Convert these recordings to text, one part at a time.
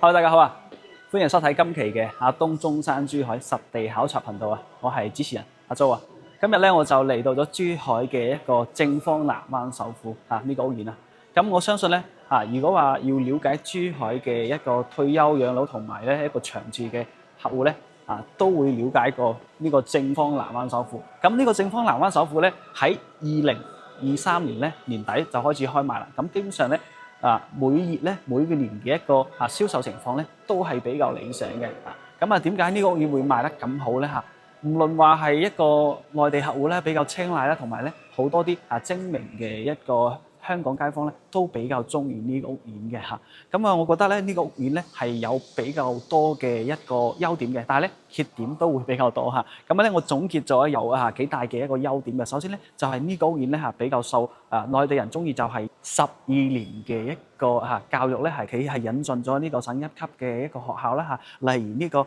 Hello，大家好啊！歡迎收睇今期嘅阿東中山珠海實地考察頻道啊！我係主持人阿周啊！今日咧我就嚟到咗珠海嘅一個正方南灣首府呢個屋苑啊！咁我相信咧如果話要了解珠海嘅一個退休養老同埋咧一個長住嘅客戶咧都會了解過呢個正方南灣首府。咁呢個正方南灣首府咧喺2023年咧年底就開始開賣啦。咁基本上咧每月咧每個年嘅一個銷售情況咧都係比較理想嘅。咁點解呢個屋苑會賣得咁好咧？無論話係一個內地客戶咧比較青睞啦，同埋咧好多啲精明嘅一個香港街坊咧都比較中意呢個屋苑嘅嚇。咁我覺得咧呢個屋苑咧係有比較多嘅一個優點嘅，但係咧缺點都會比較多嚇。咁咧我總結咗有幾大嘅一個優點嘅。首先咧就係呢個屋苑咧比較受內地人中意，就係12年嘅一個教育咧佢係引進咗呢個省一級嘅一個學校啦例如呢個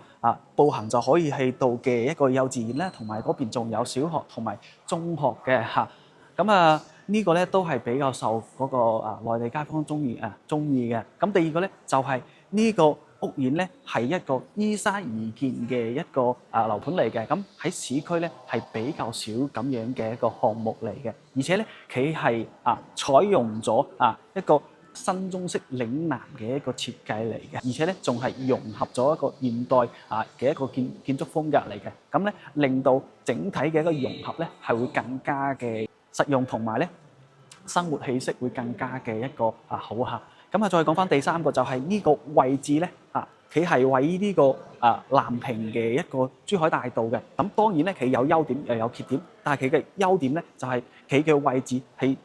步行就可以去到嘅一個幼稚園咧，同埋嗰邊仲有小學同埋中學嘅嚇。咁呢個咧都係比較受嗰個內地街坊中意嘅。咁第二個咧就係呢個屋苑咧係一個依山而建嘅一個樓盤嚟嘅。咁喺市區咧係比較少咁樣嘅一個項目嚟嘅，而且咧佢係採用咗一個新中式嶺南嘅一個設計嚟嘅，而且咧仲係融合咗一個現代嘅一個建築風格嚟嘅。咁咧令到整體嘅一個融合咧係會更加嘅實用，同埋咧生活氣息會更加嘅一個好嚇。咁再講翻第三個就係呢個位置咧佢係位於呢個南屏嘅一個珠海大道嘅。咁當然咧佢有優點又有缺點，但係佢嘅優點咧就係佢嘅位置係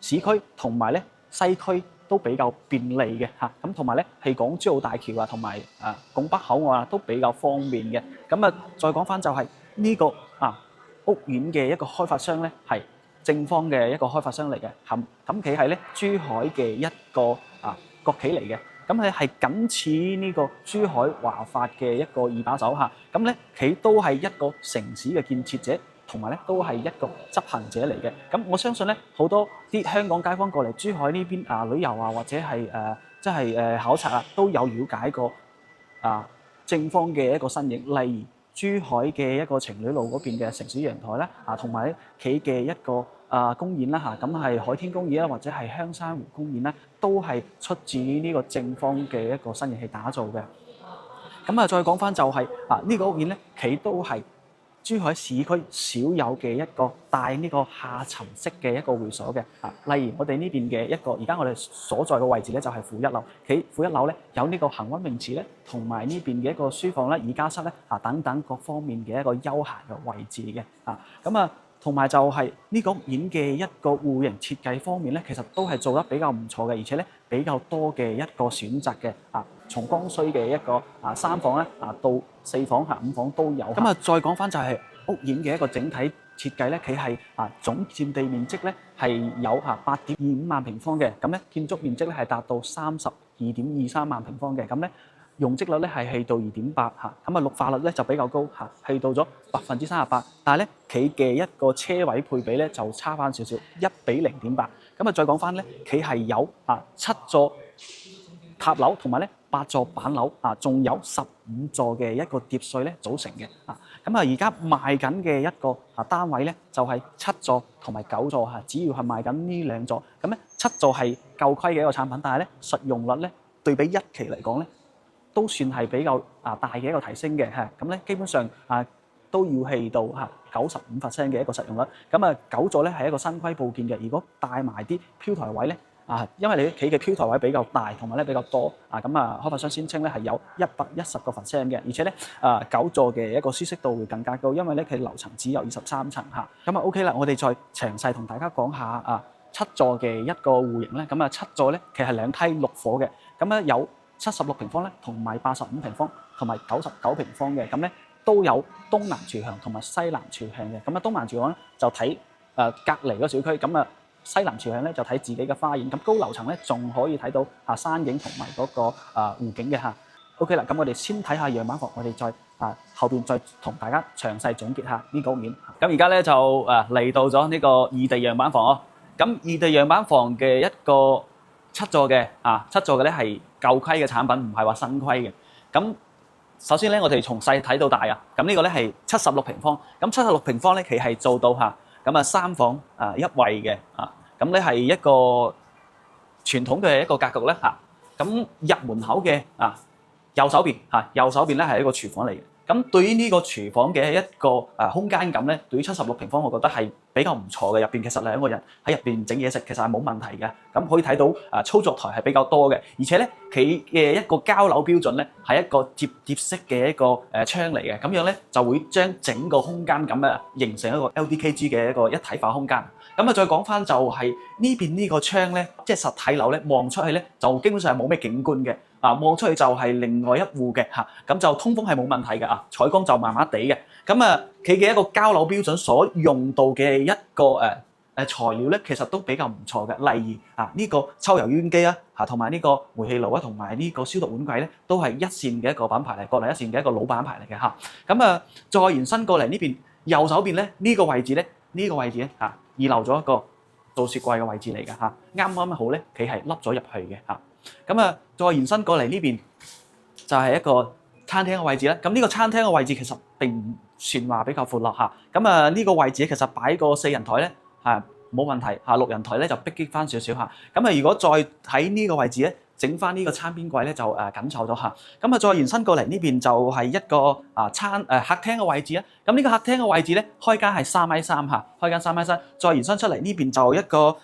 市區同埋咧西區都比較便利嘅嚇。咁同埋咧係港珠澳大橋同埋拱北口岸都比較方便嘅。咁再講翻就係呢個屋苑嘅一個開發商咧係正方嘅一個開發商嚟嘅。咁佢係咧珠海嘅一個國企嚟嘅。咁佢係僅次呢個珠海華發嘅一個二把手嚇。咁咧佢都係一個城市嘅建設者，同埋咧都係一個執行者嚟嘅。咁我相信咧好多啲香港街坊過嚟珠海呢邊旅遊或者係即係考察都有了解過正方嘅一個身影，例如珠海嘅一個情侶路嗰邊嘅城市陽台啦同埋佢嘅一個公園啦咁係海天公園啦，或者係香山湖公園啦，都係出自於呢個正方嘅一個身影去打造嘅。咁再講翻就係呢個屋苑咧，佢都係珠海市區少有嘅一個帶呢個下沉式嘅一個會所嘅。例如我哋呢邊嘅一個而家我哋所在嘅位置咧就係負一樓，佢負一樓咧有呢個恆溫泳池咧，同埋呢邊嘅一個書房咧、瑜伽室咧等等各方面嘅一個休閒嘅位置嘅。咁同埋就係呢個屋苑嘅一個戶型設計方面咧，其實都係做得比較唔錯嘅，而且咧比較多嘅一個選擇嘅。從剛需嘅一個3房到4房5房都有。咁再講翻就係屋苑嘅一個整體設計咧，佢係總佔地面積咧係有8.25萬平方嘅。咁咧建築面積咧係達到32.23萬平方嘅。咁咧容積率咧係去到2.8咁綠化率咧就比較高去到咗38%。但係咧佢嘅一個車位配比咧就差翻少少，1比0.8。咁再講翻咧，佢係有7座塔樓同埋咧8座板樓仲有15座嘅一個疊墅咧組成嘅。咁而家賣緊嘅一個單位咧就係7座同埋9座只要係賣緊呢2座。咁咧7座係舊規嘅一個產品，但係咧實用率咧對比1期嚟講咧都算係比較大嘅一個提升嘅。咁咧基本上都要去到95% 嘅一個實用率。咁9座咧係一個新規佈建嘅，如果帶埋啲飄台位咧因為你企嘅飄台位比較大，同埋咧比較多開發商宣稱咧係有110%嘅，而且咧9座嘅一個舒適度會更加高，因為咧佢樓層只有23層咁OK 啦，我哋再詳細同大家講下7座嘅一個戶型咧。咁7座咧其實係2梯6伙嘅。咁咧有76平方咧，同埋85平方，同埋99平方嘅。咁咧都有東南朝向同埋西南朝向嘅。咁東南朝向咧就睇隔離嗰小區，咁西南朝向咧就睇自己嘅花園。咁高樓層咧仲可以睇到山景同埋嗰個湖景嘅OK 啦，咁我哋先睇下樣板房，我哋再後邊再同大家詳細總結下呢個屋苑。咁而家咧就嚟到咗呢個異地樣板房哦。咁異地樣板房嘅一個7座嘅7座嘅咧係舊規嘅產品，唔係話新規嘅。咁首先咧，我哋從細睇到大啊。咁呢個咧係76平方。咁76平方咧，佢係做到嚇咁啊3房1衛嘅啊。咁咧係一個傳統嘅一個格局咧嚇。咁入門口嘅右手邊右手邊咧係一個廚房嚟嘅。咁對於呢個廚房嘅一個空間感咧，對於76平方，我覺得係比較唔錯嘅。入邊其實2個人喺入邊整嘢食，其實係冇問題嘅。咁可以睇到操作台係比較多嘅，而且咧佢嘅一個交樓標準咧係一個疊式嘅一個窗嚟嘅，咁樣咧就會將整個空間感形成一個 LDKG 嘅一個一體化空間。咁再講翻就係呢邊呢個窗咧，即係實體樓咧望出去咧就基本上係冇咩景觀嘅。望出去就係另外一戶嘅咁就通風係冇問題嘅採光就麻麻地嘅。咁佢嘅一個交樓標準所用到嘅一個材料咧，其實都比較唔錯嘅。例如呢個抽油煙機同埋呢個煤氣爐同埋呢個消毒碗櫃咧，都係一線嘅一個品牌嚟，國內一線嘅一個老品牌嚟嘅咁再延伸過嚟呢邊右手邊咧呢個位置咧，遺留咗一個做雪櫃嘅位置嚟嘅啱啱好咧，佢係凹咗入去嘅咁再延伸過嚟呢邊就係一個餐廳嘅位置啦。咁呢個餐廳嘅位置其實並唔算話比較闊落咁呢個位置其實擺個4人台咧冇問題6人台咧就逼激翻少少咁如果再喺呢個位置咧整翻呢個餐邊櫃咧就緊湊咗咁再延伸過嚟呢邊就係一個客廳嘅位置啦。咁呢個客廳嘅位置咧開間係3.3米開間3.3米，再延伸出嚟呢邊就一個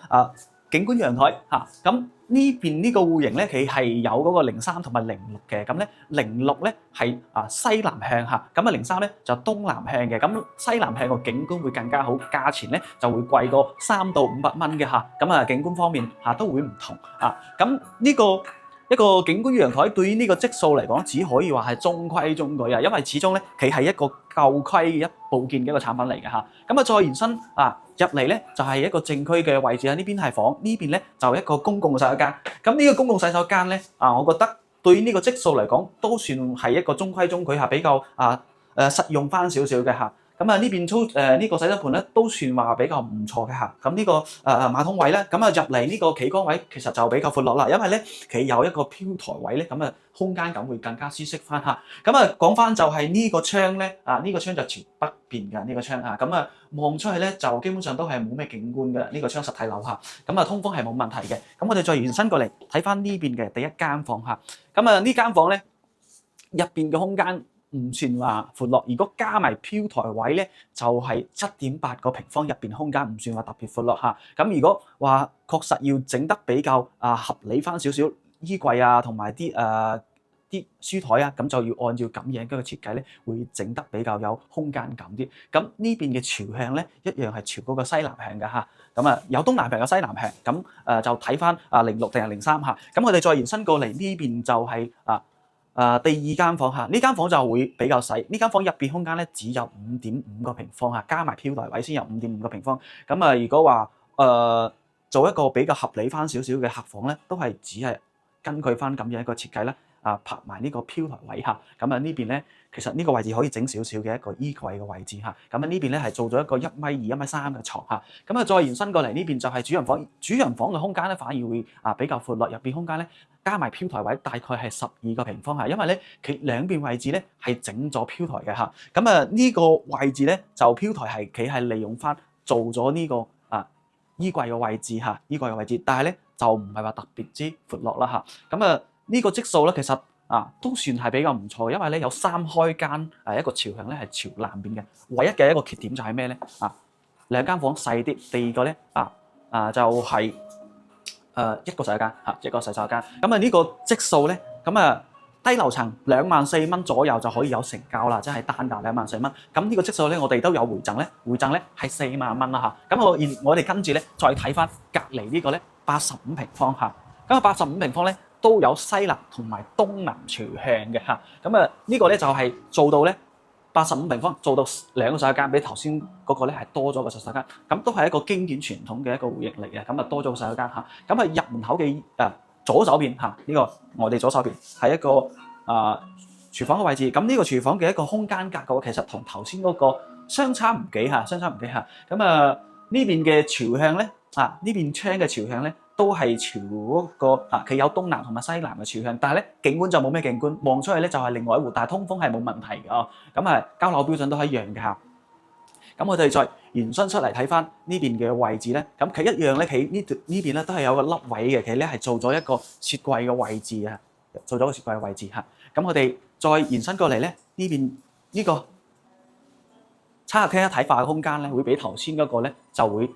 景觀陽台咁呢邊呢個戶型咧，佢係有嗰個03同埋06嘅。咁咧06咧係西南向咁03咧就東南向嘅。咁西南向個景觀會更加好，價錢咧就會貴過300到500蚊嘅咁景觀方面都會唔同咁呢個一個景觀陽台對於呢個積數嚟講，只可以話係中規中矩因為始終咧佢係一個舊規一部件嘅一個產品嚟嘅咁再延伸入嚟咧就係一個正區嘅位置呢邊係房，呢邊咧就一個公共嘅洗手間。咁呢個公共洗手間咧我覺得對於呢個積數嚟講都算係一個中規中矩比較實用翻少少嘅咁呢邊呢個洗手盆咧都算話比較唔錯嘅咁呢個馬桶位咧咁入嚟呢個企缸位其實就比較闊落啦，因為咧佢有一個飄台位咧咁空間感會更加舒適翻咁講翻就係呢個窗咧呢個窗就朝北邊嘅呢個窗咁望出去咧就基本上都係冇咩景觀嘅呢個窗實體樓咁通風係冇問題嘅。咁我哋再延伸過嚟睇翻呢邊嘅第一間房咁呢間房咧入邊嘅空間唔算話闊落，如果加埋飄台位咧，就係7.8個平方，入邊空間唔算話特別闊落咁如果話確實要整得比較合理翻少少，衣櫃同埋啲書台咁就要按照咁樣嘅個設計咧，會整得比較有空間感啲。咁呢邊嘅朝向咧，一樣係朝嗰個西南向嘅咁有東南向有西南向，咁就睇翻06定係03咁我哋再延伸過嚟呢邊就係第二間房呢間房就會比較細。呢間房入邊空間咧只有5.5個平方加埋飄台位先有5.5個平方。咁如果話做一個比較合理翻少少嘅客房咧，都係只係根據翻咁樣一個設計咧拍埋呢個飄台位咁呢邊咧其實呢個位置可以整少少嘅一個衣櫃嘅位置咁呢邊咧係做咗一個1.2米、1.3米嘅床咁再延伸過嚟呢邊就係主人房。主人房嘅空間咧反而會比較闊落，入邊空間咧加埋飄台位大概係12個平方因為咧佢兩邊位置咧係整咗飄台嘅咁呢個位置咧就飄台佢係利用翻做咗呢個衣櫃嘅位置衣櫃嘅位置，但係咧就唔係話特別之闊落啦咁呢個積數咧其實都算係比較唔錯，因為咧有3開間一個朝向咧係朝南邊嘅。唯一嘅一個缺點就係咩咧兩間房細啲，第二個咧就係一個洗手間一個洗手間。咁呢個積數咧低樓層24,000蚊左右就可以有成交啦，即係單價24,000蚊。咁呢個積數咧，我哋都有回贈咧，回贈咧係4萬蚊啦咁我哋跟住咧再睇翻隔離呢個咧85平方咁85平方咧都有西南同埋東南朝向嘅咁呢個咧就係做到咧85平方做到2個洗手間，比頭先嗰個咧係多咗個洗手間。咁都係一個經典傳統嘅一個戶型嚟嘅。咁多咗個洗手間咁入門口嘅左手邊呢個我哋左手邊係一個廚房嘅位置。咁呢個廚房嘅一個空間格局其實同頭先嗰個相差唔幾咁呢邊嘅朝向咧呢邊窗嘅朝向咧都係朝嗰個佢有東南同埋西南嘅朝向，但係咧景觀就冇咩景觀，望出去咧就係另外一戶，但係通風係冇問題嘅哦。咁交樓標準都係一樣嘅嚇。咁我哋再延伸出嚟睇翻呢邊嘅位置咧，咁佢一樣咧，佢呢邊咧都係有個凹位嘅，佢咧係做咗一個雪櫃嘅位置啊，做咗個雪櫃嘅位置嚇。咁我哋再延伸過嚟咧，呢邊呢個餐客廳一體化嘅空間咧，會比頭先嗰個咧就會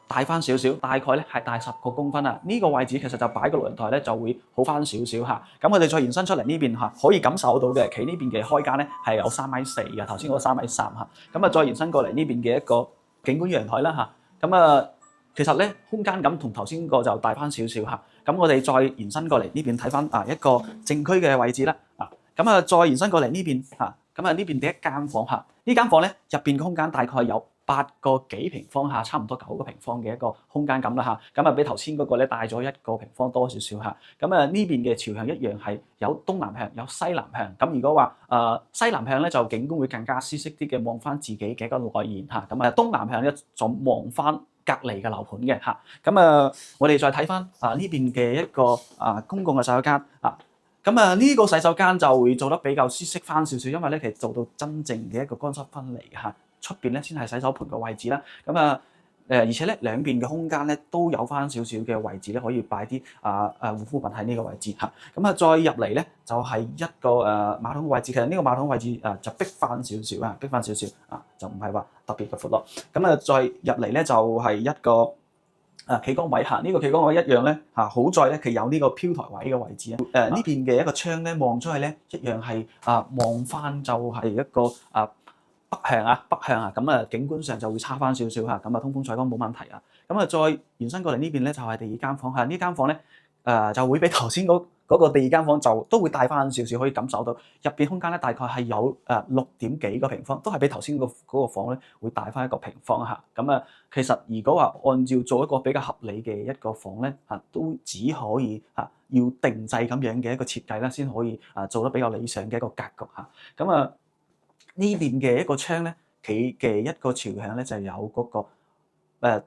大翻少少，大概咧係大10個公分啊！呢個位置其實就擺個露營台咧就會好翻少少嚇。咁我哋再延伸出嚟呢邊嚇，可以感受到嘅，佢呢邊嘅開間咧係有3.4米嘅，頭先嗰個3.3米嚇。咁再延伸過嚟呢邊嘅一個景觀陽台啦嚇。咁其實咧空間感同頭先個就大翻少少嚇。咁我哋再延伸過嚟呢邊睇翻一個正區嘅位置啦。再延伸過嚟呢邊嚇。咁呢邊第一間房嚇，呢間房咧入邊嘅空間大概有8個幾平方嚇，差唔多9個平方嘅一個空間感啦嚇。比頭先嗰個咧大咗1個平方多少少嚇。呢邊嘅朝向一樣係有東南向有西南向。咁如果話西南向咧就景觀會更加舒適啲嘅，望翻自己嘅一個內檐嚇。東南向咧就望翻隔離嘅樓盤嘅嚇。我哋再睇翻呢邊嘅一個公共嘅洗手間啊。呢個洗手間就會做得比較舒適翻少少，因為咧其實做到真正嘅一個乾濕分離嚇，出邊咧先係洗手盆嘅位置啦。而且咧兩邊嘅空間咧都有翻少少嘅位置咧，可以擺啲護膚品喺呢個位置嚇。再入嚟咧就係一個馬桶嘅位置，其實呢個馬桶位置就逼翻少少啊，逼翻少少就唔係話特別嘅闊咯。再入嚟咧就係一個企缸位嚇，呢個企缸位一樣咧好在咧佢有呢個飄台位嘅位置啊。呢邊嘅一個窗咧望出去咧一樣係望翻就係一個北向啊，景觀上就會差翻少少嚇，通風採光冇問題啊。再延伸過嚟呢邊咧就係第二間房嚇，呢間房咧就會比頭先嗰個第二間房就都會大翻少少，可以感受到入邊空間咧大概係有6點幾個平方，都係比頭先嗰個房咧會大翻1個平方嚇。其實如果話按照做一個比較合理嘅一個房咧都只可以要定製咁樣嘅一個設計啦，先可以做得比較理想嘅一個格局嚇。呢邊嘅一個窗咧，佢嘅一個朝向咧就有嗰個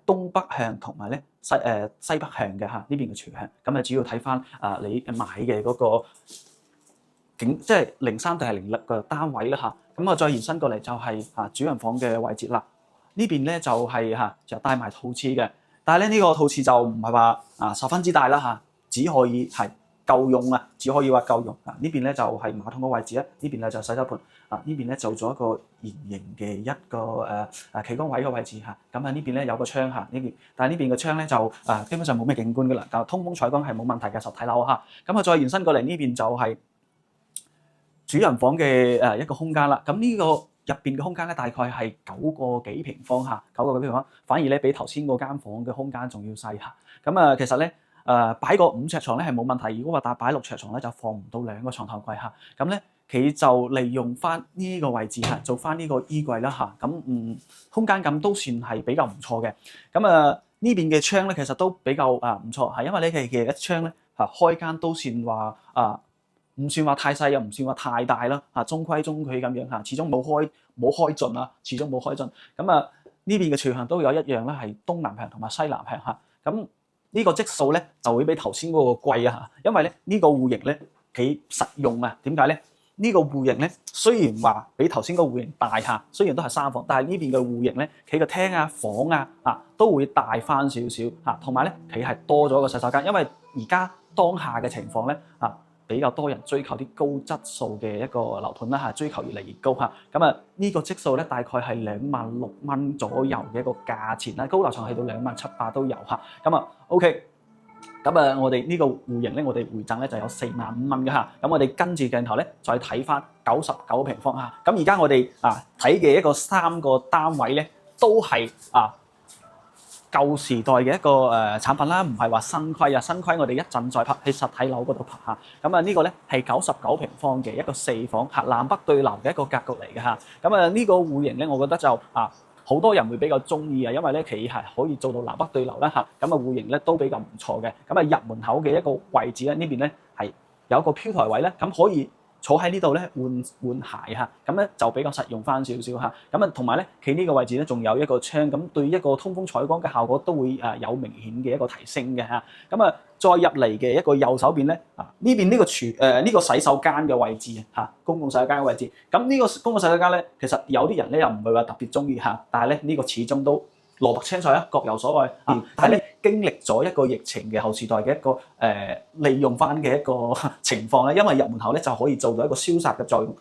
東北向同埋咧西北向嘅嚇，呢邊嘅朝向。主要睇翻你買嘅嗰個即係03定係06嘅單位啦嚇。再延伸過嚟就係主人房嘅位置啦。呢邊咧就係就帶埋套廁嘅，但係咧呢個套廁就唔係話十分之大啦嚇，只可以係夠用啊，只可以話夠用。呢邊咧就係馬桶嘅位置啦，呢邊咧就洗手盆。呢邊咧做咗一個圓形嘅一個企缸位嘅位置嚇。呢邊咧有個窗嚇，但係呢邊嘅窗咧就基本上冇咩景觀㗎啦，通風採光係冇問題嘅實體樓嚇。再延伸過嚟呢邊就係主人房嘅一個空間啦。呢個入邊嘅空間咧大概係9個幾平方嚇，9個幾平方，反而咧比頭先嗰間房嘅空間仲要細嚇。其實咧擺個5尺床咧係冇問題，如果話擺6尺床咧就放唔到2個床頭櫃嚇。佢就利用翻呢個位置做翻呢個衣櫃啦嚇。空間感都算係比較唔錯嘅。呢邊嘅窗咧其實都比較唔錯，係因為咧佢嘅一窗咧開間都算話唔算話太細又唔算話太大啦中規中矩咁樣始終冇開盡啊，始終冇開盡。呢邊嘅朝向都有一樣啦，係東南向同埋西南向嚇。呢個積數咧就會比頭先嗰個貴啊，因為咧呢個戶型咧幾實用啊。點解咧？呢個戶型咧雖然話比頭先個戶型大嚇，雖然都係3房，但係呢邊嘅戶型咧，佢個廳房都會大翻少少嚇，同埋咧佢係多咗個洗手間，因為而家當下嘅情況咧比較多人追求啲高質素嘅一個樓盤啦追求越嚟越高嚇。呢個積數咧大概係26,000蚊左右嘅一個價錢啦，高樓層去到27,800都有嚇。OK。我哋呢個戶型咧，我哋回贈咧就有45,000蚊嘅嚇。我哋跟住鏡頭咧，再睇翻99平方嚇。而家我哋睇嘅一個3個單位咧，都係舊時代嘅一個產品啦，唔係話新規啊。新規我哋一陣再拍喺實體樓嗰度拍嚇。呢個咧係99平方嘅一個4房嚇，南北對流嘅一個格局嚟嘅嚇。呢個戶型咧，我覺得就好多人會比較中意啊，因為咧佢係可以做到南北對流啦嚇。戶型咧都比較唔錯嘅。入門口嘅一個位置咧，呢邊咧係有個飄台位咧，可以坐喺呢度咧換鞋嚇，咁咧就比較實用翻少少嚇。咁啊同埋咧企呢個位置咧仲有一個窗，咁對一個通風採光嘅效果都會有明顯嘅一個提升嘅嚇。咁啊再入嚟嘅一個右手邊咧呢邊呢個呢個洗手間嘅位置嚇，公共洗手間嘅位置。咁呢個公共洗手間咧，其實有啲人咧又唔係話特別中意嚇，但係咧呢個始終都蘿蔔青菜啊，各有所謂。但係咧經歷咗一個疫情嘅後時代嘅一個利用翻嘅一個情況咧，因為入門口咧就可以做到一個消殺嘅作用，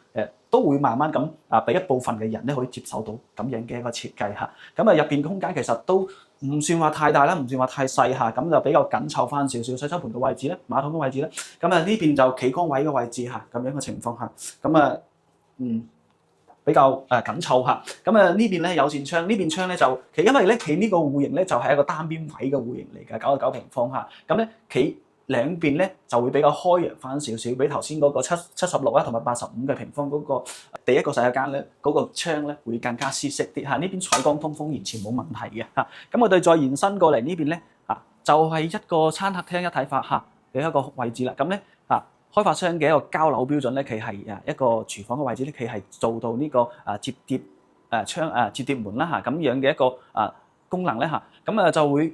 都會慢慢咁俾一部分嘅人咧可以接受到咁樣嘅一個設計嚇。咁啊入邊嘅空間其實都唔算話太大啦，唔算話太細嚇，咁就比較緊湊翻少少。洗手盆嘅位置咧，馬桶嘅位置咧，咁啊呢邊就企缸位嘅位置嚇，咁樣嘅情況嚇，咁啊比較緊湊嚇，咁啊呢邊咧有扇窗，呢邊窗咧就其實因為咧企呢個戶型咧就係一個單邊位嘅戶型嚟嘅，99平方嚇，咁咧企兩邊咧就會比較開揚翻少少，比頭先嗰個76同埋85嘅平方嗰個第一個洗手間咧嗰個窗咧會更加舒適啲嚇，呢邊採光通風完全冇問題嘅嚇。咁我哋再延伸過嚟呢邊咧就係一個餐客廳一體化嚇嘅一個位置啦。咁咧開發商嘅一個交樓標準咧，佢係一個廚房嘅位置咧，佢係做到呢個摺疊窗摺疊門啦嚇咁樣嘅一個功能咧嚇，咁就會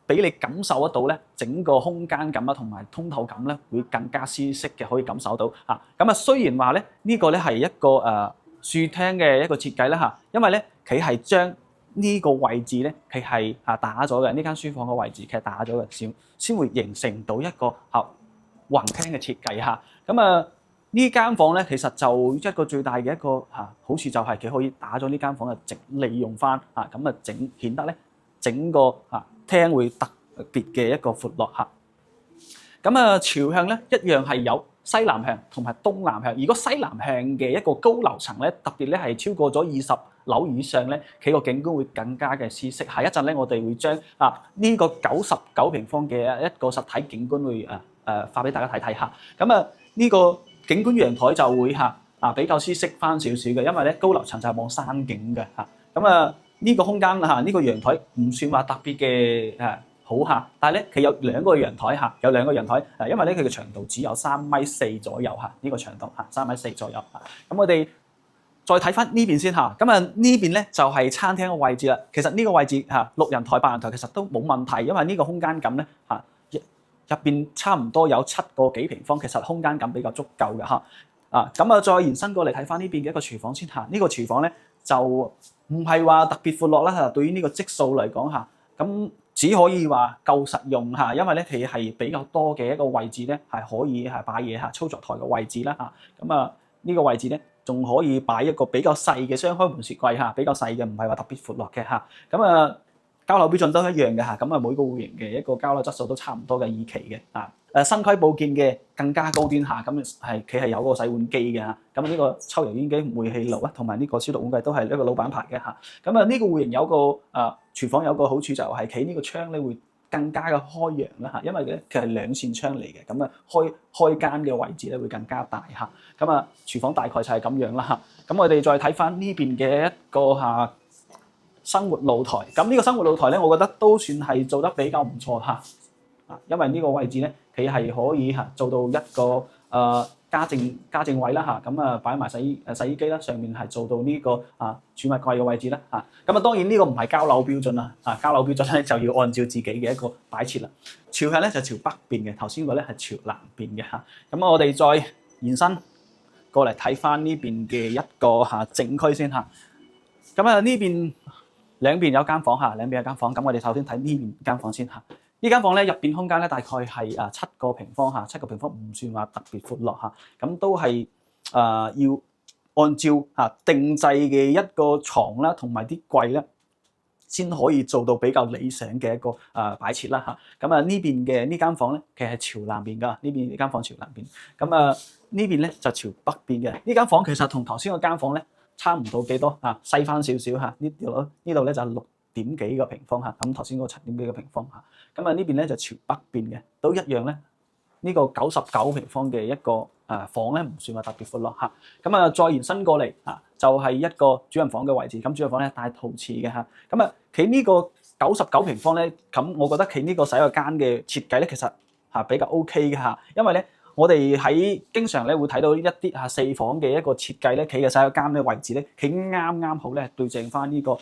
俾你感受得到咧整個空間感同埋通透感咧會更加舒適嘅，可以感受到嚇。咁雖然話咧呢個咧係一個樹廳嘅一個設計啦嚇，因為咧佢係將呢個位置咧佢係打咗嘅，呢間書房嘅位置佢係打咗嘅，先會形成到一個橫廳嘅設計嚇，咁呢間房咧其實就一個最大嘅一個好處就係佢可以打咗呢間房嘅利用翻咁顯得咧整個廳會特別嘅一個闊落嚇。咁朝向咧一樣係有西南向同埋東南向。如果西南向嘅一個高樓層咧，特別咧係超過咗20樓以上咧，佢個景觀會更加嘅舒適。下一陣咧，我哋會將呢個99平方嘅一個實體景觀會發俾大家睇睇下。咁呢個景觀陽台就會比較舒適翻少少嘅，因為咧高樓層就係望山景嘅嚇。咁呢個空間呢個陽台唔算話特別嘅好嚇，但係咧佢有兩個陽台嚇，有兩個陽台因為咧佢嘅長度只有3.4米左右嚇，呢個長度3.4米左右嚇。咁我哋再睇翻呢邊先嚇，咁呢邊咧就係餐廳嘅位置啦。其實呢個位置6人台8人台其實都冇問題，因為呢個空間感咧入邊差唔多有7個幾平方，其實空間感比較足夠嘅嚇。咁再延伸過嚟睇翻呢邊嘅一個廚房先嚇，呢個廚房咧就唔係話特別闊落啦嚇，對於呢個積數嚟講嚇，咁只可以話夠實用嚇，因為咧佢係比較多嘅一個位置咧係可以擺嘢操作台嘅位置啦嚇。咁呢個位置咧仲可以擺一個比較細嘅雙開門雪櫃嚇，比較細嘅，唔係話特別闊落嘅嚇。咁交樓標準都一樣嘅嚇，咁每個戶型嘅一個交樓質素都差唔多嘅，2期嘅新規佈建嘅更加高端嚇，咁佢係有個洗碗機嘅嚇，咁呢個抽油煙機、煤氣爐同埋呢個消毒碗計都係一個老闆牌嘅嚇。咁呢個戶型有個廚房有個好處就係佢呢個窗咧會更加嘅開揚啦嚇，因為咧佢係兩扇窗嚟嘅，咁開間嘅位置咧會更加大嚇。咁廚房大概就係咁樣啦嚇。咁我哋再睇翻呢邊嘅一個生活露台，咁呢個生活露台咧，我覺得都算係做得比較唔錯嚇。因為呢個位置咧，佢係可以做到一個家政位啦嚇，咁擺埋洗衣機啦，上面係做到呢個儲物櫃嘅位置啦嚇。咁當然呢個唔係交樓標準啦，交樓標準咧就要按照自己嘅一個擺設啦。朝向咧就朝北邊嘅，頭先個咧係朝南邊嘅嚇。咁我哋再延伸過嚟睇翻呢邊嘅一個正區先嚇。咁呢邊兩邊有間房嚇，兩邊有間房。咁我哋首先睇呢邊間房先嚇。呢間房咧入邊空間咧大概係7個平方嚇，7個平方唔算話特別闊落嚇。咁都係要按照定製嘅一個床啦，同埋啲櫃咧，先可以做到比較理想嘅一個擺設啦嚇。咁呢邊嘅呢間房咧，其實係朝南邊㗎，呢邊呢間房朝南邊。咁呢邊咧就朝北邊嘅。呢間房其實同頭先嗰間房咧差唔到幾多細翻少少嚇。呢度咧就6點幾個平方嚇，咁頭先嗰個7點幾個平方嚇。咁呢邊咧就朝北邊嘅，都一樣咧。呢個99平方嘅一個房咧，唔算話特別闊落嚇。咁再延伸過嚟就係一個主人房嘅位置。咁主人房咧帶陶瓷嘅嚇。咁佢呢個99平方咧，咁我覺得佢呢個洗手間嘅設計咧，其實比較 OK 嘅嚇。因為咧我哋喺經常咧會睇到一啲4房嘅一個設計咧，企嘅洗手間嘅位置咧，佢啱啱好咧對正翻呢個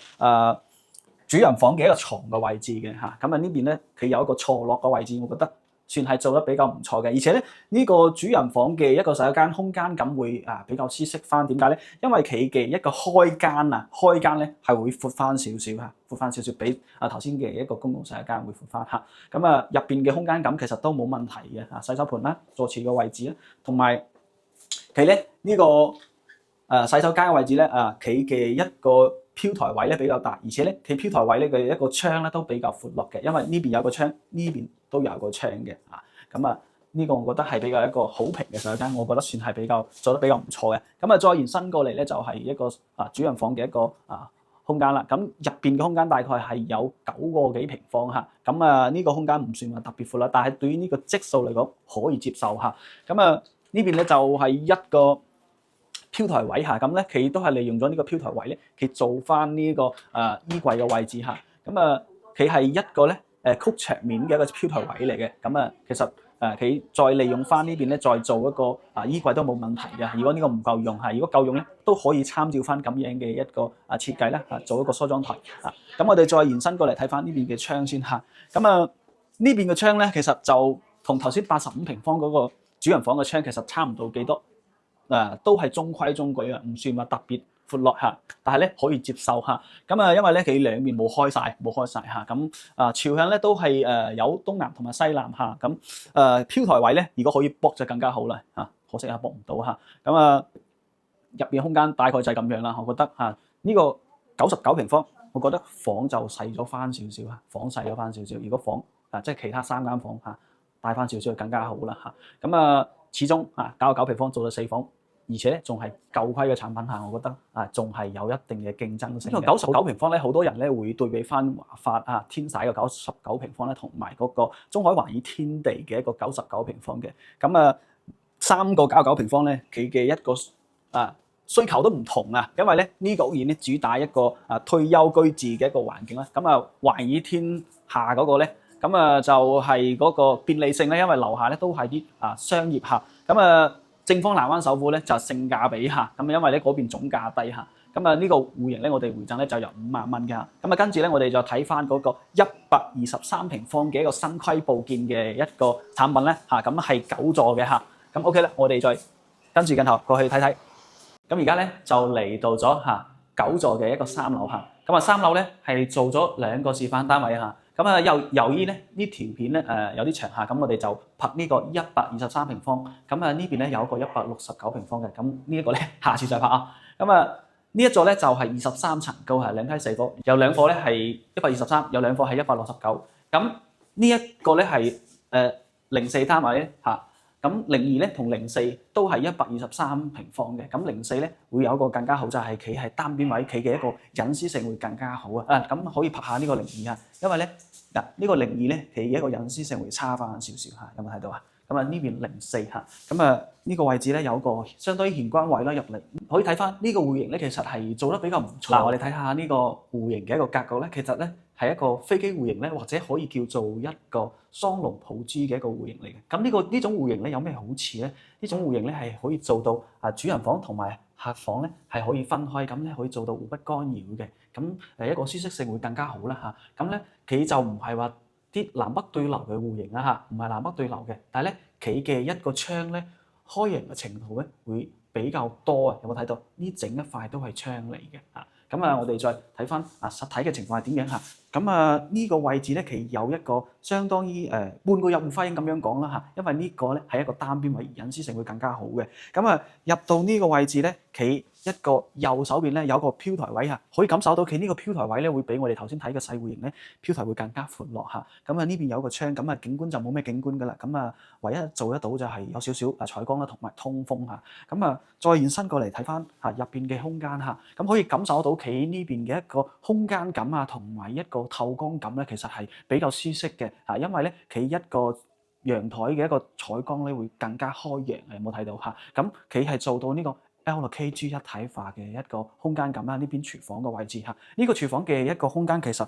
主人房嘅一個床嘅位置嘅嚇。咁呢邊咧佢有一個錯落嘅位置，我覺得算係做得比較唔錯嘅。而且咧呢個主人房嘅一個洗手間空間感會比較舒適翻。點解咧？因為佢嘅一個開間咧係會闊翻少少嚇，闊翻少少比頭先嘅一個公共洗手間會闊翻嚇。咁入邊嘅空間感其實都冇問題嘅嚇，洗手盆啦、坐廁嘅位置啦，同埋佢咧呢個洗手間嘅位置咧佢嘅一個飄台位咧比較大，而且咧佢飄台位咧嘅一個窗咧都比較闊落嘅，因為呢邊有個窗，呢邊都有個窗嘅呢個我覺得係比較一個好評嘅洗手間，我覺得算係比較做得比較唔錯嘅。再延伸過嚟咧就係一個主人房嘅一個空間啦。咁入邊嘅空間大概係有9個幾平方嚇。呢個空間唔算話特別闊啦，但係對於呢個積數嚟講可以接受嚇。呢邊咧就係一個飄台位嚇，佢都係利用咗呢個飄台位咧，佢做翻呢個衣櫃嘅位置嚇。佢係一個咧曲桌面嘅一個飄台位嚟嘅。其實佢再利用翻呢邊咧，再做一個衣櫃都冇問題嘅。如果呢個唔夠用嚇，如果夠用咧，都可以參照翻咁樣嘅一個設計啦，做一個梳妝台我哋再延伸過嚟睇翻呢邊嘅窗先嚇。呢邊嘅窗咧，其實就同頭先85平方嗰個主人房嘅窗其實差唔到幾多。都係中規中矩啊，唔算話特別闊落嚇，但係咧可以接受嚇。因為咧佢兩面冇開晒嚇，朝向咧都係有東南同埋西南嚇。飄台位咧，如果可以駁就更加好啦嚇，可惜駁唔到嚇。入邊空間大概就係咁樣啦，我覺得呢個99平方，我覺得房就細咗翻少少嚇，房細咗翻少少。如果房即係其他3間房大翻少少更加好啦嚇。始終99平方做到4房，而且咧仲係舊規嘅產品下，我覺得仲係有一定嘅競爭性。呢個99平方咧，好多人咧會對比翻華發天璽嘅99平方咧，同埋嗰個中海華爾天地嘅一個99平方嘅。3個99平方咧，佢嘅一個需求都唔同因為咧呢個屋苑咧主打一個退休居住嘅一個環境啦。華爾天下嗰個咧。就係嗰個便利性咧，因為樓下咧都係啲商業客。正方南灣首府咧就性價比下，因為咧嗰邊總價低下。呢個戶型咧我哋回贈咧就由5萬蚊嘅。跟住咧我哋就睇翻嗰個123平方嘅一個新規佈建嘅一個產品咧係9座嘅OK 啦，我哋再跟住鏡頭過去睇睇。而家咧就嚟到咗9座嘅一個3樓3樓咧係做咗2個示範單位由於咧呢條片咧有啲長我哋就拍呢個123平方。呢邊咧有一個169平方嘅。呢一個咧下次再拍呢一座咧就係23層高2梯4伙，有2伙咧係123，有2伙係169。呢一個咧係04單位咧02咧同04都係123平方嘅。04咧會有一個更加好，就係企係單邊位，企嘅一個隱私性會更加好可以拍下呢個02因為咧呢個02咧企嘅一個隱私性會差翻少少有冇睇到呢邊04呢個位置咧有個相當於玄關位啦，入嚟可以睇翻呢個戶型咧，其實係做得比較唔錯。我哋睇下呢個戶型嘅一個格局咧，其實咧係一個飛機戶型咧，或者可以叫做一個雙龍抱珠嘅一個戶型嚟嘅。呢種戶型咧有咩好處咧？呢種戶型咧係可以做到主人房同埋客房咧係可以分開，咁咧可以做到互不干擾嘅。一個舒適性會更加好啦佢就唔係話啲南北對流嘅戶型唔係南北對流嘅，但係咧佢嘅一個窗咧開揚嘅程度咧會比較多有冇睇到？呢整一塊都係窗嚟嘅我哋再睇翻實體嘅情況係點樣呢個位置咧，其有一個相當於半個入戶花園咁樣講啦因為呢個咧係一個單邊位，隱私性會更加好嘅。入到呢個位置咧，企一個右手邊咧有個飄台位可以感受到佢呢個飄台位咧會比我哋頭先睇嘅細戶型咧飄台會更加闊落呢邊有個窗，景觀就冇咩景觀噶啦唯一做得到就係有少少採光啦同埋通風再延伸過嚟睇翻入邊嘅空間可以感受到佢呢邊嘅一個空間感同埋一個透光感咧，其實係比較舒適嘅因為咧佢一個陽台嘅一個採光咧會更加開揚有冇睇到佢係做到呢個 L/KG 一體化嘅一個空間感啦。呢邊廚房嘅位置嚇，呢個廚房嘅一個空間其實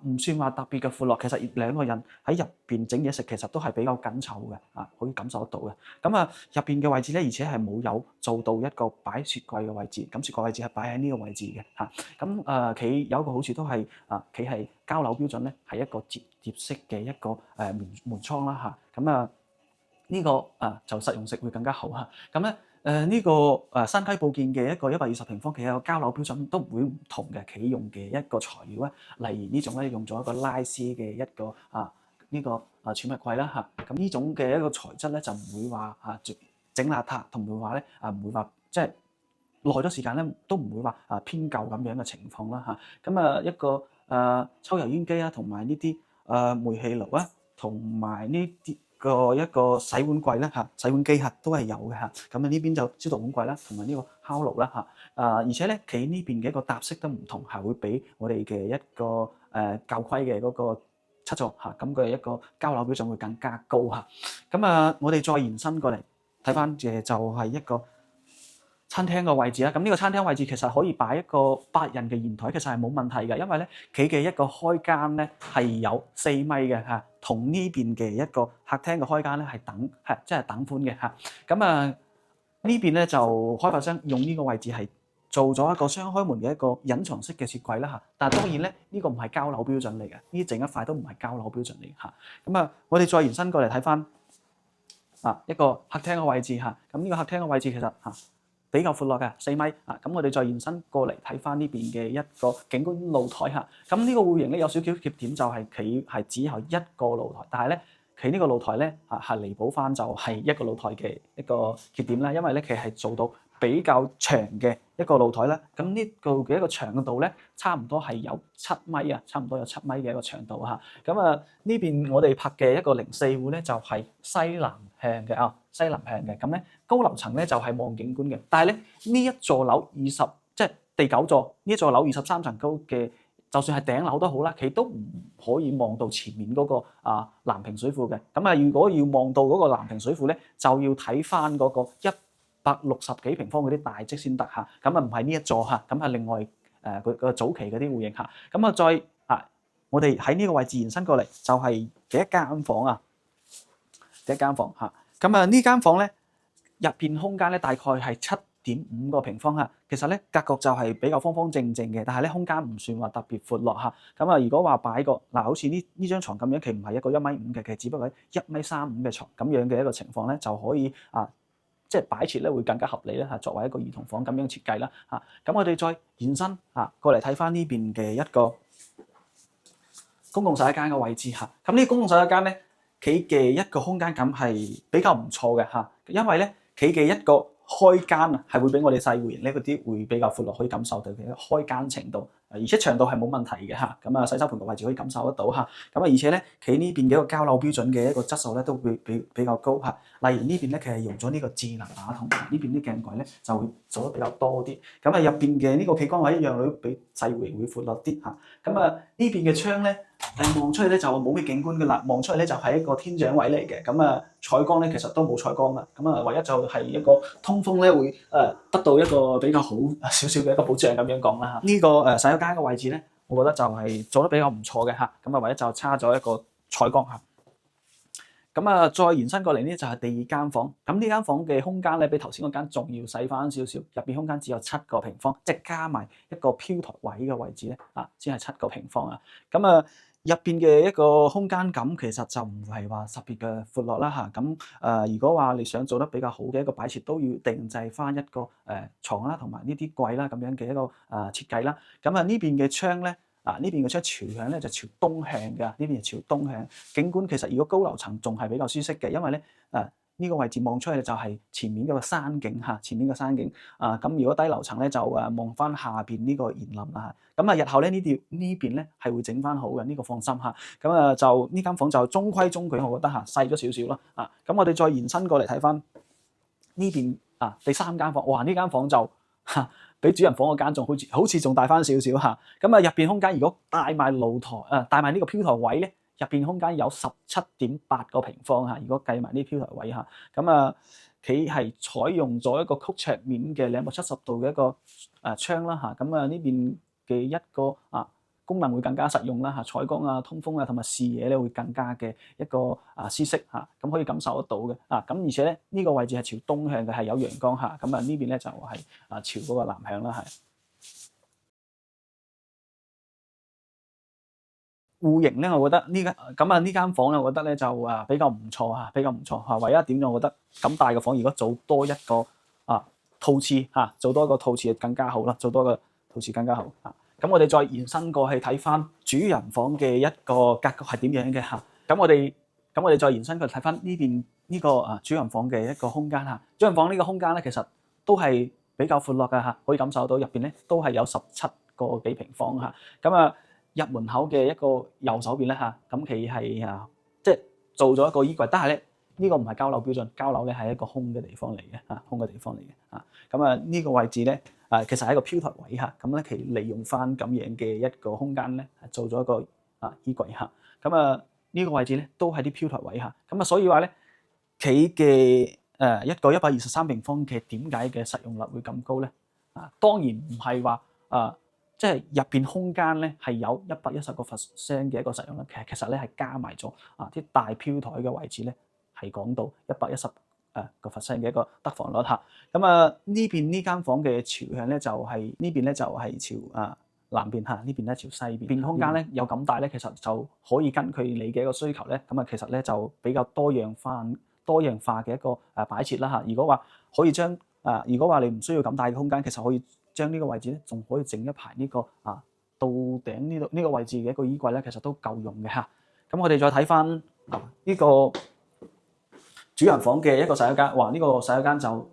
唔算話特別嘅闊落，其實兩個人喺入邊整嘢食其實都係比較緊湊嘅可以感受得到嘅。咁入邊嘅位置咧，而且係冇有做到一個擺雪櫃嘅位置，咁雪櫃位置係擺喺呢個位置嘅嚇。咁佢有一個好處都係佢係交樓標準咧，係一個摺疊式嘅一個門窗啦嚇。咁呢個就實用性會更加好嚇。咁咧呢個山溪布建嘅一個120平方，其實個交樓標準都會唔同嘅。佢用嘅一個材料咧，例如呢種咧用咗一個拉絲嘅一個呢個儲物櫃啦嚇。咁呢種嘅一個材質咧就唔會話整邋遢，同埋話咧唔會話即係耐咗時間咧都唔會話偏舊咁樣嘅情況啦嚇。咁一個抽油煙機啊，同埋呢啲煤氣爐啊，同埋呢啲一個洗碗櫃咧洗碗機都係有嘅嚇。咁呢邊就消毒碗櫃啦，同埋呢個烤爐啦嚇。而且咧佢呢邊嘅一個搭色都唔同，係會比我哋嘅一個舊規嘅嗰個七座咁嘅一個交樓標準會更加高嚇。咁我哋再延伸過嚟睇翻嘅就係一個餐廳嘅位置啦。咁呢個餐廳位置其實可以擺一個8人嘅圓台，其實係冇問題嘅，因為咧佢嘅一個開間咧係有4米嘅嚇，同呢邊嘅一個客廳嘅開間咧係即係等寬嘅嚇。咁呢邊咧就開發商用呢個位置係做咗一個雙開門嘅一個隱藏式嘅雪櫃啦嚇。但係當然咧呢個唔係交樓標準嚟嘅，呢整一塊都唔係交樓標準嚟嚇。咁我哋再延伸過嚟睇翻一個客廳嘅位置嚇。咁呢個客廳嘅位置其實比較闊落嘅4米咁我哋再延伸過嚟睇翻呢邊嘅一個景觀露台嚇。咁呢個戶型咧有少少缺點，就係佢係只有一個露台，但係咧佢呢個露台咧係彌補翻就係一個露台嘅一個缺點啦，因為咧佢係做到比較長嘅一個露台啦。咁呢個嘅一個長度咧差唔多係有7米差唔多有7米嘅一個長度嚇。咁呢邊我哋拍嘅一個04戶咧就係西南向嘅西南向嘅。咁咧高樓層咧就係望景觀嘅，但係咧呢一座樓即係第9座呢一座樓23層高嘅，就算係頂樓都好啦，佢都唔可以望到前面嗰個南屏水庫嘅。咁如果要望到嗰個南屏水庫咧，就要睇翻嗰個160幾平方嗰啲大積先得嚇。咁唔係呢一座嚇，咁係另外個早期嗰啲戶型嚇。咁再我哋喺呢個位置延伸過嚟，就係第一間房第一間房嚇。咁呢間房咧入邊空間咧大概係7.5個平方嚇。其實咧格局就係比較方方正正嘅，但係咧空間唔算話特別闊落嚇。咁如果話擺個好似呢張床咁樣，佢唔係一個1.5米嘅，其實只不過係1.35米嘅床咁樣嘅一個情況咧，就可以即係擺設咧會更加合理啦嚇。作為一個兒童房咁樣設計啦嚇。咁我哋再延伸過嚟睇翻呢邊嘅一個公共洗手間嘅位置嚇。咁呢個公共洗手間咧，佢嘅一個空間感係比較唔錯嘅嚇，因為咧佢嘅一個開間係會比我哋細戶型呢嗰啲會比較闊落，可以感受到佢嘅開間程度，而且長度係冇問題嘅嚇。咁洗手盆嘅位置可以感受得到嚇。咁而且咧佢呢邊嘅一個交樓標準嘅一個質素咧都會比較高嚇。例如呢邊咧佢係用咗呢個智能馬桶，呢邊啲鏡櫃咧就會做得比較多啲。咁入邊嘅呢個企缸位一樣都比細戶型會闊落啲嚇。咁呢邊嘅窗咧望出去咧就冇咩景觀㗎啦，望出去咧就係一個天井位嚟嘅。咁採光咧其實都冇採光㗎。咁唯一就係一個通風咧會得到一個比較好少少嘅一個保障咁樣講啦嚇。呢個洗手間嘅位置咧，我覺得就係做得比較唔錯嘅嚇。咁唯一就差咗一個採光嚇。咁再延伸過嚟呢，就係第2間房。咁呢間房嘅空間咧，比頭先嗰間仲要細翻少少，入邊空間只有7個平方，即係加埋一個飄台位嘅位置咧，先係7個平方啊。咁入邊嘅一個空間感其實就唔係話特別嘅闊落啦嚇。咁如果話你想做得比較好嘅一個擺設，都要定製翻一個牀啦，同埋呢啲櫃啦咁樣嘅一個設計啦。咁呢邊嘅窗咧。呢邊嘅窗朝向咧就朝東向嘅，呢邊係朝東向。景觀其實如果高樓層仲係比較舒適嘅，因為咧呢個位置望出去就係前面嗰個山景嚇，前面嘅山景咁如果低樓層咧就望翻下邊呢個園林啦嚇。咁日後咧呢邊咧係會整翻好嘅，呢個放心嚇。咁就呢間房就中規中矩，我覺得嚇細咗少少啦。咁我哋再延伸過嚟睇翻呢邊第3間房，哇！呢間房就比主人房嗰間仲好似仲大翻少少嚇。咁入邊空間如果帶埋露台帶埋呢個飄台位咧，入邊空間有17.8個平方嚇。如果計埋呢飄台位嚇，咁佢係採用咗一個曲尺面嘅270度嘅一個窗啦嚇，咁啊呢邊嘅一個功能會更加實用啦嚇，採光啊、通風啊同埋視野咧會更加嘅一個舒適嚇，咁可以感受得到嘅咁而且咧呢個位置係朝東向嘅，係有陽光嚇，咁啊呢邊咧就係朝嗰個南向啦係。戶型咧，我覺得呢間房咧，我覺得咧就比較唔錯嚇，比較唔錯嚇。唯一一點我覺得咁大嘅房，如果做多一個套廁嚇，做多一個套廁就更加好啦，做多個套廁更加好嚇。咁我哋再延伸過去睇翻主人房嘅一個格局係點樣嘅嚇。咁我哋再延伸過去睇翻呢邊呢個主人房嘅一個空間嚇。主人房呢個空間咧，其實都係比較闊落嘅嚇，可以感受到入邊咧都係有17個幾平方嚇。咁入門口嘅一個右手邊咧嚇，咁佢係即係做咗一個衣櫃，但係咧呢個唔係交樓標準，交樓咧係一個空嘅地方嚟嘅嚇，空嘅地方嚟嘅咁呢個位置咧其實係一個飄台位嚇，咁咧佢利用翻咁樣嘅一個空間咧，做咗一個衣櫃嚇，咁呢個位置咧都係啲飄台位嚇，咁所以話咧佢嘅一個123平方嘅點解嘅實用率會咁高咧？當然唔係話即係入邊空間咧係有110%嘅一個實用率，其實咧係加埋咗啲大飄台嘅位置咧係講到110%嘅一個得房率嚇。咁呢邊呢間房嘅朝向咧就係呢邊咧就係朝南邊嚇，呢邊咧朝西邊。邊空間咧有咁大咧，其實就可以根據你嘅一個需求咧，咁其實咧就比較多樣化嘅一個擺設啦嚇。如果話可以將如果話你唔需要咁大嘅空間，其實可以將呢個位置咧，仲可以整一排呢個到頂呢個位置嘅一個衣櫃咧，其實都夠用嘅嚇。咁我哋再睇翻呢個主人房嘅一個洗手間，哇！呢個洗手間就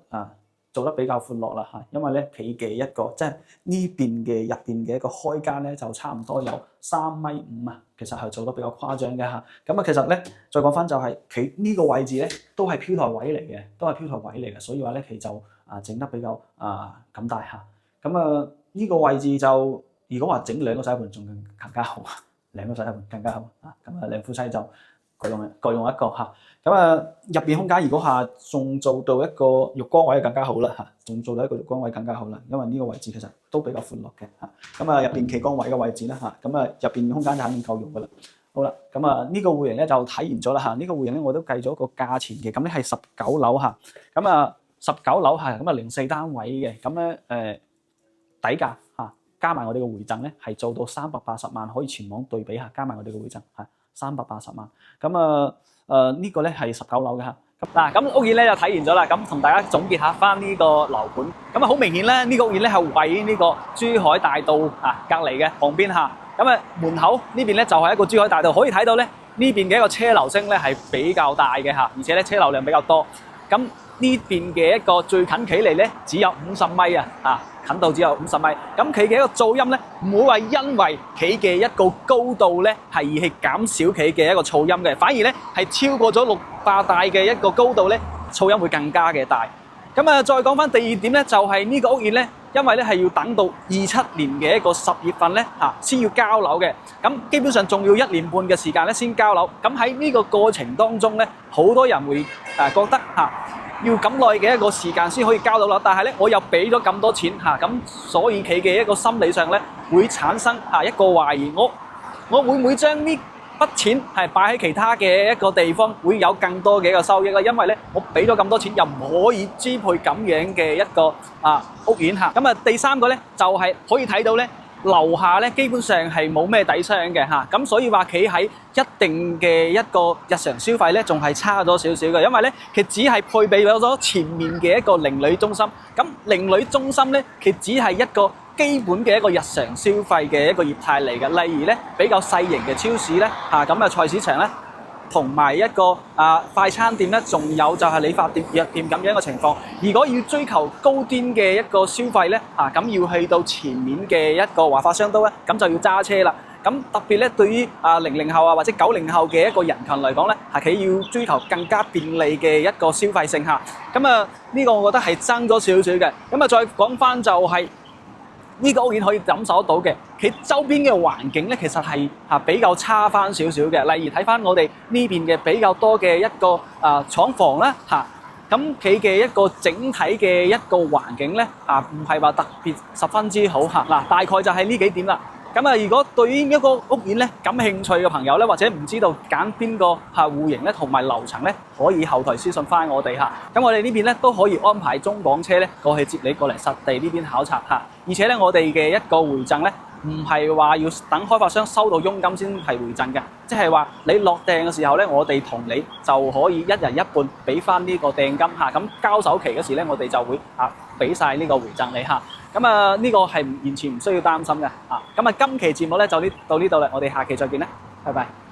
做得比較闊落啦嚇，因為咧佢嘅一個即係呢邊嘅入邊嘅一個開間咧，就差唔多有3.5米啊，其實係做得比較誇張嘅嚇。咁其實咧再講翻就係佢呢個位置咧都係飄台位嚟嘅，所以話咧佢就整得比較咁大嚇。咁呢個位置就如果話整2個洗手盆仲更加好，2個洗手盆更加好咁兩夫妻就各用一個嚇。咁入邊空間如果仲做到一個浴缸位更加好啦嚇，仲做到一個浴缸位更加好啦，因為呢個位置其實都比較闊落嘅嚇。咁入邊企缸位嘅位置啦嚇，咁入邊空間就肯定夠用噶啦。好啦，咁呢個戶型咧就體現咗啦嚇，呢個戶型咧我都計咗個價錢嘅，咁咧係19樓嚇，咁19樓係咁04單位嘅，咁咧底價加埋我哋嘅回贈咧係做到380萬，可以全網對比下，加埋我哋嘅回贈係380萬。咁呢個咧係19樓嘅嚇。咁屋苑咧就體現咗啦。咁同大家總結下翻呢個樓盤。咁好明顯咧，呢個屋苑咧係位於呢個珠海大道隔離嘅旁邊嚇。咁門口呢邊咧就係一個珠海大道，可以睇到咧呢邊嘅一個車流聲咧係比較大嘅嚇，而且咧車流量比較多。咁呢邊嘅一個最近距離咧只有50米近度只有50米。咁佢嘅一個噪音咧唔會話因為佢嘅一個高度咧係而係減少佢嘅一個噪音嘅，反而咧係超過咗600大嘅一個高度咧，噪音會更加嘅大。咁再講翻第二點咧，就係呢個屋苑咧，因為咧係要等到27年嘅一個10月份咧先要交樓嘅，咁基本上仲要1年半嘅時間咧先交樓。咁喺呢個過程當中咧，好多人會覺得要咁耐嘅一個時間先可以交到樓，但係咧我又俾咗咁多錢咁所以佢嘅一個心理上咧會產生一個懷疑，我會唔會將呢筆錢係擺喺其他嘅一個地方，會有更多嘅一個收益咧？因為咧我俾咗咁多錢，又唔可以支配咁樣嘅一個屋苑嚇。咁第三個咧就係可以睇到咧。樓下咧基本上係冇咩底商嘅咁所以話企喺一定嘅一個日常消費咧，仲係差咗少少嘅，因為咧佢只係配備咗前面嘅一個鄰里中心，咁鄰里中心咧佢只係一個基本嘅一個日常消費嘅一個業態嚟嘅，例如咧比較細型嘅超市咧菜市場咧。同埋一個快餐店咧，仲有就係理髮店、藥店咁樣嘅情況。如果要追求高端嘅一個消費咧，咁要去到前面嘅一個華發商都咧，咁就要揸車啦。咁特別咧，對於00後或者90後嘅一個人群嚟講咧，佢要追求更加便利嘅一個消費性嚇。咁呢個我覺得係爭咗少少嘅。咁再講翻就係。呢個屋苑可以感受得到嘅，佢周邊嘅環境咧，其實係比較差翻少少嘅。例如睇翻我哋呢邊嘅比較多嘅一個廠房啦咁咁佢嘅一個整體嘅一個環境咧唔係話特別十分之好嚇。嗱，大概就係呢幾點啦。咁啊，如果對於一個屋苑咧感興趣嘅朋友咧，或者唔知道揀邊個戶型咧同埋樓層咧，可以後台私信翻我哋嚇。咁我哋呢邊咧都可以安排中港車咧過去接你過嚟實地呢邊考察嚇。而且咧，我哋嘅一個回贈咧，唔係話要等開發商收到佣金先係回贈嘅，即係話你落訂嘅時候咧，我哋同你就可以一人一半俾翻呢個訂金嚇。咁交首期嗰時咧，我哋就會俾晒呢個回贈你嚇。咁啊，呢個係完全唔需要擔心嘅。咁啊，今期節目咧就到呢度啦，我哋下期再見啦，拜拜。